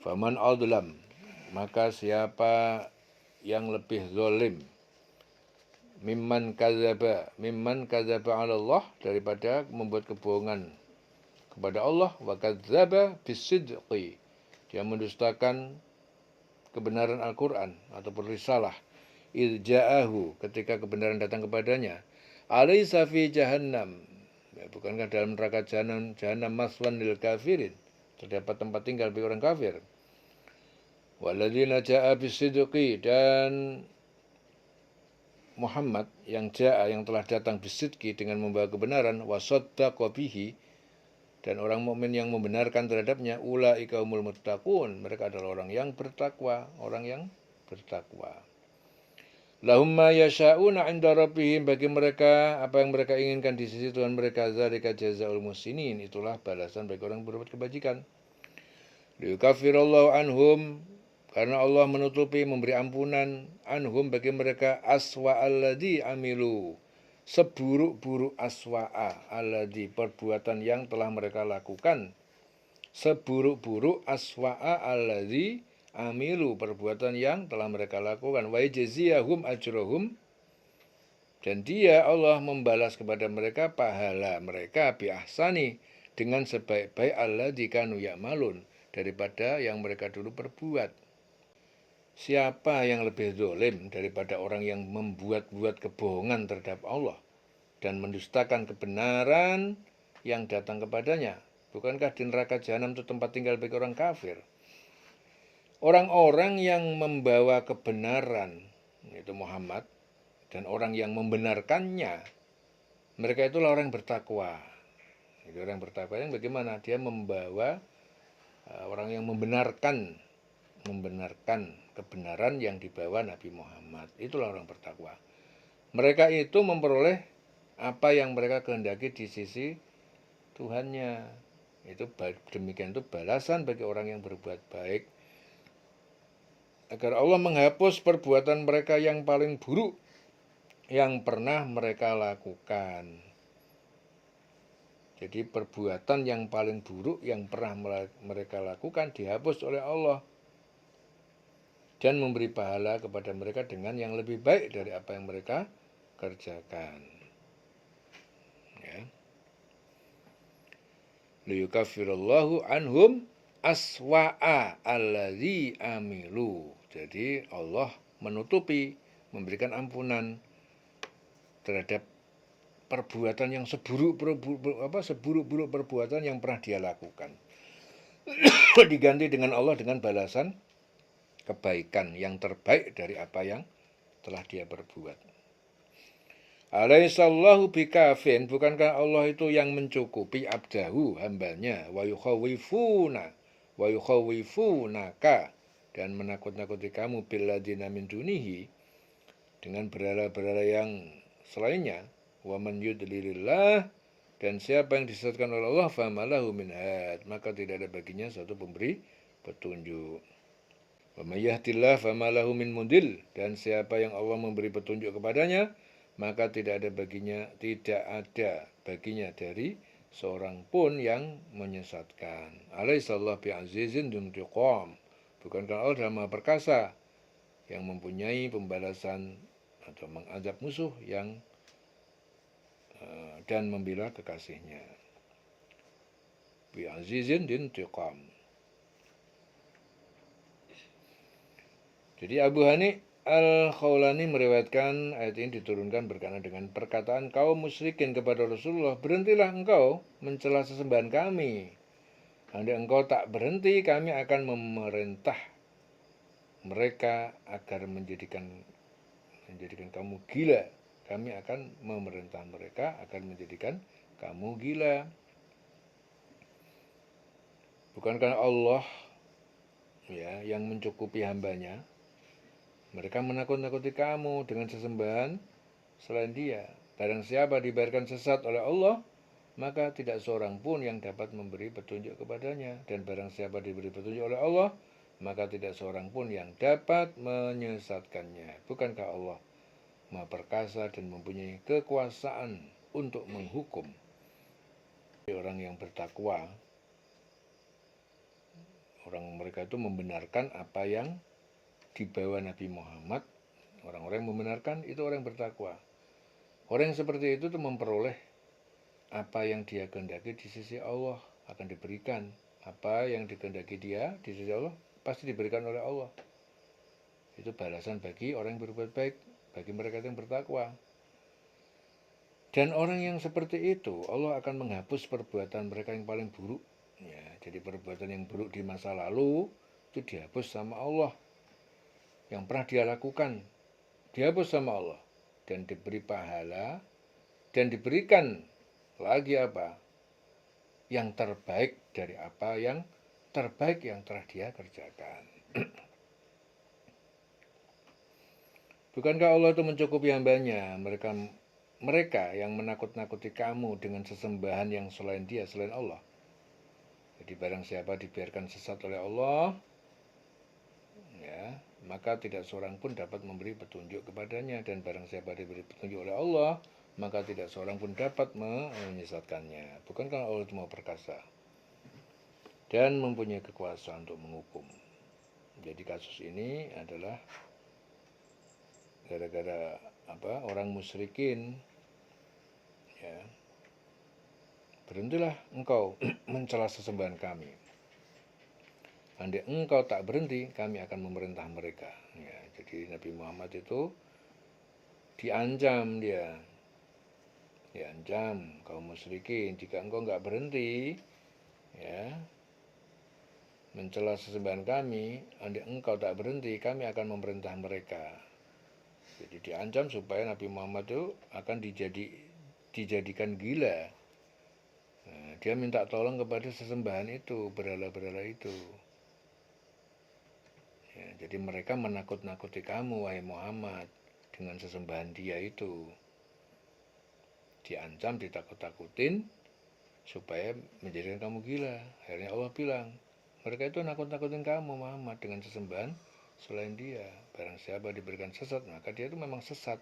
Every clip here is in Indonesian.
Faman adlam, maka siapa yang lebih zalim, mimman kadzaba 'ala Allah, daripada membuat kebohongan kepada Allah, wa kadzaba bisidqi, dia mendustakan kebenaran Al-Qur'an ataupun risalah, irja'ahu, ketika kebenaran datang kepadanya, alaysa fi jahannam, bukankah dalam neraka jahanam maswan lil kafirin, terdapat tempat tinggal bagi orang kafir. Walladzina ja'a bisidqi, dan Muhammad yang telah datang bisidqi, dengan membawa kebenaran, wasaddaqa bihi, dan orang mukmin yang membenarkan terhadapnya, ulaika humul muttaqun, mereka adalah orang yang bertakwa, Lahum ma yasha'una 'inda rabbihim, bagi mereka apa yang mereka inginkan di sisi Tuhan mereka, zalika jazaa'ul muhsinin, itulah balasan bagi orang yang berbuat kebajikan. Liyukaffirallahu anhum, karena Allah menutupi, memberi ampunan, anhum, bagi mereka, aswa alladzi amilu, seburuk-buruk aswa'a alladzi, perbuatan yang telah mereka lakukan, seburuk-buruk aswa'a alladzi amilu, perbuatan yang telah mereka lakukan, wa yajziyahum ajrahum, dan dia Allah membalas kepada mereka pahala mereka, bi ahsani, dengan sebaik-baik alladzi kanu ya'malun, daripada yang mereka dulu perbuat. Siapa yang lebih zalim daripada orang yang membuat-buat kebohongan terhadap Allah dan mendustakan kebenaran yang datang kepadanya? Bukankah di neraka jahanam itu tempat tinggal bagi orang kafir? Orang-orang yang membawa kebenaran, yaitu Muhammad, dan orang yang membenarkannya, mereka itulah orang yang bertakwa. Itu orang bertakwa yang bagaimana? Dia membawa orang yang membenarkan kebenaran yang dibawa Nabi Muhammad. Itulah orang bertakwa. Mereka itu memperoleh apa yang mereka kehendaki di sisi Tuhannya. Itu demikian, itu balasan bagi orang yang berbuat baik, agar Allah menghapus perbuatan mereka yang paling buruk yang pernah mereka lakukan. Jadi perbuatan yang paling buruk yang pernah mereka lakukan dihapus oleh Allah, dan memberi pahala kepada mereka dengan yang lebih baik dari apa yang mereka kerjakan. Ya. Liyukaffirallahu anhum aswa'a alladzi amilu. Jadi Allah menutupi, memberikan ampunan terhadap perbuatan yang seburuk-buruk perbuatan yang pernah dia lakukan. Diganti dengan Allah dengan balasan kebaikan yang terbaik dari apa yang telah dia perbuat. Alaihissallahu bikafin, bukankah Allah itu yang mencukupi abdahu, hambanya, wa yukhawifunaka, dan menakut-nakuti kamu, billadina min dunihi, dengan berhala-berhala yang selainnya, wa man yudlilillah, dan siapa yang disesatkan oleh Allah, famalahu min had, maka tidak ada baginya satu pemberi petunjuk. Wa may yahdillah famalahu min mudil, dan siapa yang Allah memberi petunjuk kepadanya, maka tidak ada baginya dari seorang pun yang menyesatkan. Alaihissallahu bi'azizin duntiqam, bukankah Allah adalah Maha Perkasa yang mempunyai pembalasan atau mengazab musuh yang dan membela kekasihnya. Bi'azizin duntiqam. Jadi Abu Hani Al-Khawlani meriwayatkan ayat ini diturunkan berkenaan dengan perkataan kaum musyrikin kepada Rasulullah, berhentilah engkau mencela sesembahan kami. Andai engkau tak berhenti, kami akan memerintah mereka agar menjadikan kamu gila. Kami akan memerintah mereka agar menjadikan kamu gila. Bukankah Allah yang mencukupi hambanya? Mereka menakut-nakuti kamu dengan sesembahan selain Dia. Barang siapa dibiarkan sesat oleh Allah, maka tidak seorang pun yang dapat memberi petunjuk kepadanya. Dan barang siapa diberi petunjuk oleh Allah, maka tidak seorang pun yang dapat menyesatkannya. Bukankah Allah Maha Perkasa dan mempunyai kekuasaan untuk menghukum orang yang bertakwa, Orang mereka itu membenarkan apa yang dibawa Nabi Muhammad. Orang-orang yang membenarkan itu orang yang bertakwa. Orang yang seperti itu tuh memperoleh apa yang dia kehendaki di sisi Allah akan diberikan. Apa yang dikehendaki dia di sisi Allah pasti diberikan oleh Allah. Itu balasan bagi orang yang berbuat baik, bagi mereka yang bertakwa. Dan orang yang seperti itu, Allah akan menghapus perbuatan mereka yang paling buruk. Ya, jadi perbuatan yang buruk di masa lalu itu dihapus sama Allah. Yang pernah dia lakukan, dihapus sama Allah. Dan diberi pahala, dan diberikan lagi apa? Yang terbaik dari apa yang terbaik yang telah dia kerjakan. Bukankah Allah itu mencukupi hambanya? Mereka yang menakut-nakuti kamu dengan sesembahan yang selain dia, selain Allah. Jadi barang siapa dibiarkan sesat oleh Allah, ya, maka tidak seorang pun dapat memberi petunjuk kepadanya. Dan barang siapa diberi petunjuk oleh Allah, maka tidak seorang pun dapat menyesatkannya. Bukankah Allah itu mau perkasa dan mempunyai kekuasaan untuk menghukum. Jadi kasus ini adalah gara-gara orang musyrikin, ya, berhentilah engkau mencela sesembahan kami. Andai engkau tak berhenti, kami akan memerintah mereka. Ya, jadi Nabi Muhammad itu diancam diancam kaum musyrikin, jika engkau nggak berhenti, ya, mencela sesembahan kami, andai engkau tak berhenti, kami akan memerintah mereka. Jadi diancam supaya Nabi Muhammad itu akan dijadikan gila. Nah, dia minta tolong kepada sesembahan itu, berhala-berhala itu. Ya, jadi mereka menakut-nakuti kamu, wahai Muhammad, dengan sesembahan dia itu. Diancam, ditakut-takutin, supaya menjadikan kamu gila. Akhirnya Allah bilang, mereka itu nakut-nakutin kamu Muhammad dengan sesembahan selain dia. Barang siapa diberikan sesat, maka dia itu memang sesat.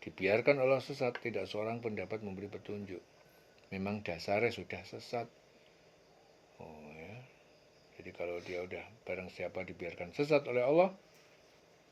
Dibiarkan Allah sesat, tidak seorang pun dapat memberi petunjuk. Memang dasarnya sudah sesat. Oh ya. Jadi kalau dia udah barang siapa dibiarkan sesat oleh Allah,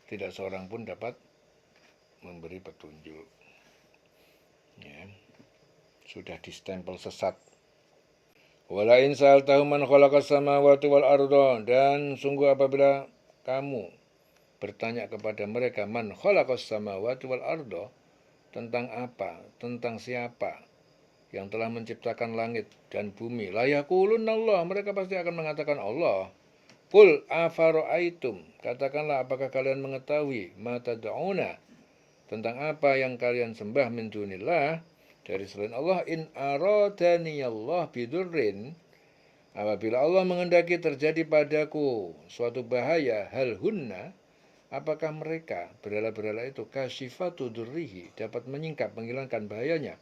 tidak seorang pun dapat memberi petunjuk. Ya. Sudah distempel sesat. Wala in sa'altahu man khalaqas samawati wal arda, dan sungguh apabila kamu bertanya kepada mereka man khalaqas samawati wal arda, tentang apa, tentang siapa yang telah menciptakan langit dan bumi, la yaqulunna Allah, mereka pasti akan mengatakan Allah. Qul afara'aitum, katakanlah apakah kalian mengetahui ma tad'una, tentang apa yang kalian sembah min dunillah, dari selain Allah, in aradaniyallah bidurrin, apabila Allah menghendaki terjadi padaku suatu bahaya, hal hunna, apakah mereka berhala-berhala itu kasyifatu durrihi, dapat menyingkap, menghilangkan bahayanya,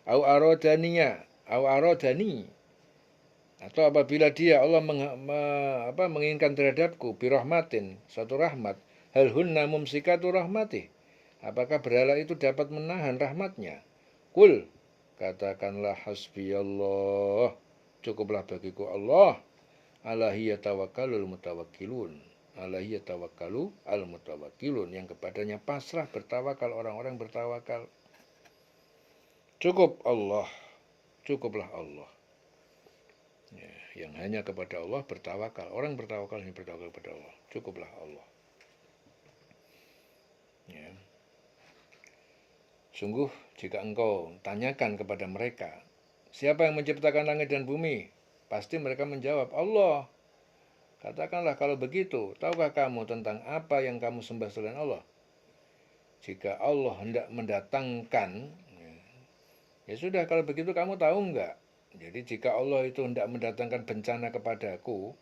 au aradaniya, au aradani, atau apabila dia Allah menginginkan terhadapku birahmatin, suatu rahmat, hal hunna mumsikatu rahmatih, apakah berhala itu dapat menahan rahmatnya. Kul, katakanlah hasbiyallah, cukuplah bagiku Allah, alaihi yatawakkalul mutawakkilun, alaihi yatawakkalu al mutawakkilun, yang kepadanya pasrah bertawakal orang-orang bertawakal. Cukup Allah, cukuplah Allah. Ya, yang hanya kepada Allah bertawakal. Orang bertawakal hanya bertawakal kepada Allah. Cukuplah Allah. Ya. Sungguh jika engkau tanyakan kepada mereka, siapa yang menciptakan langit dan bumi? Pasti mereka menjawab, Allah. Katakanlah kalau begitu, tahukah kamu tentang apa yang kamu sembah selain Allah? Jika Allah hendak mendatangkan, ya sudah, kalau begitu kamu tahu enggak? Jadi jika Allah itu hendak mendatangkan bencana kepadaku,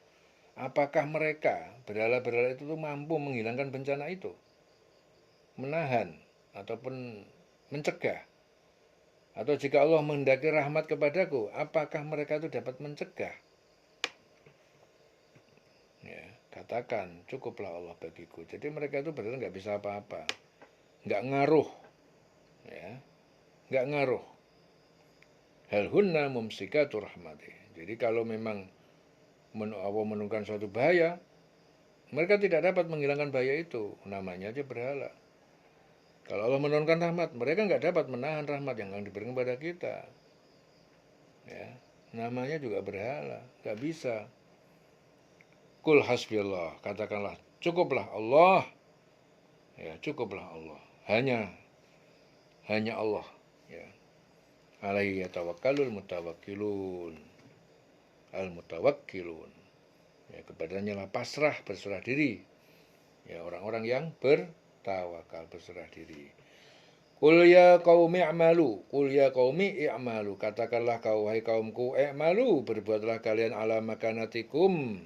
apakah mereka, berhala-berhala itu mampu menghilangkan bencana itu? Menahan, ataupun mencegah? Atau jika Allah menghendaki rahmat kepadaku, apakah mereka itu dapat mencegah? Ya, katakan, cukuplah Allah bagiku. Jadi mereka itu benar nggak bisa apa-apa, nggak ngaruh, ya, nggak ngaruh. Hal hunna mumsikatu rahmati. Jadi kalau memang Allah menurunkan suatu bahaya, mereka tidak dapat menghilangkan bahaya itu. Namanya aja berhala. Kalau Allah menurunkan rahmat, mereka nggak dapat menahan rahmat yang akan diberikan kepada kita. Ya, namanya juga berhala, nggak bisa. Kul hasbiyallah, katakanlah cukuplah Allah. Ya, cukuplah Allah. Hanya Allah. Ya. Alaihi yatawakkalul mutawakkilun. Al mutawakkilun. Ya, kepadanya lah pasrah, berserah diri. Ya, orang-orang yang bertawakal, berserah diri. Qul ya qaumi i'malu, qul ya qaumi i'malu, katakanlah hai kaumku, i'malu, berbuatlah kalian ala makanatikum,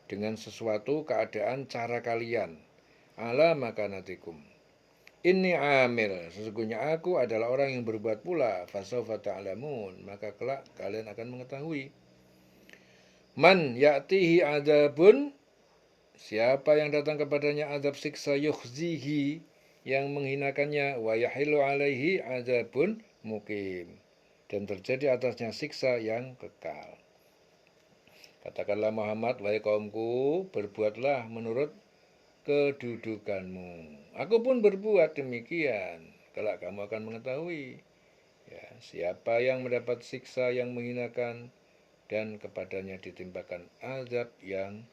dengan sesuatu keadaan cara kalian, ala makanatikum. Inni amil, sesungguhnya aku adalah orang yang berbuat pula, fasawfa ta'lamun, maka kelak kalian akan mengetahui. Man ya'tihi adzabun, siapa yang datang kepadanya azab siksa yukhzihi, yang menghinakannya, wa yahilu alaihi adzabun mukim, dan terjadi atasnya siksa yang kekal. Katakanlah Muhammad, wahai kaumku, berbuatlah menurut kedudukanmu. Aku pun berbuat demikian. Kelak kamu akan mengetahui, ya, siapa yang mendapat siksa yang menghinakan dan kepadanya ditimpakan azab yang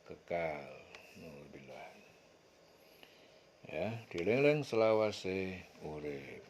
kekal. Ya, dileleng selawase urip.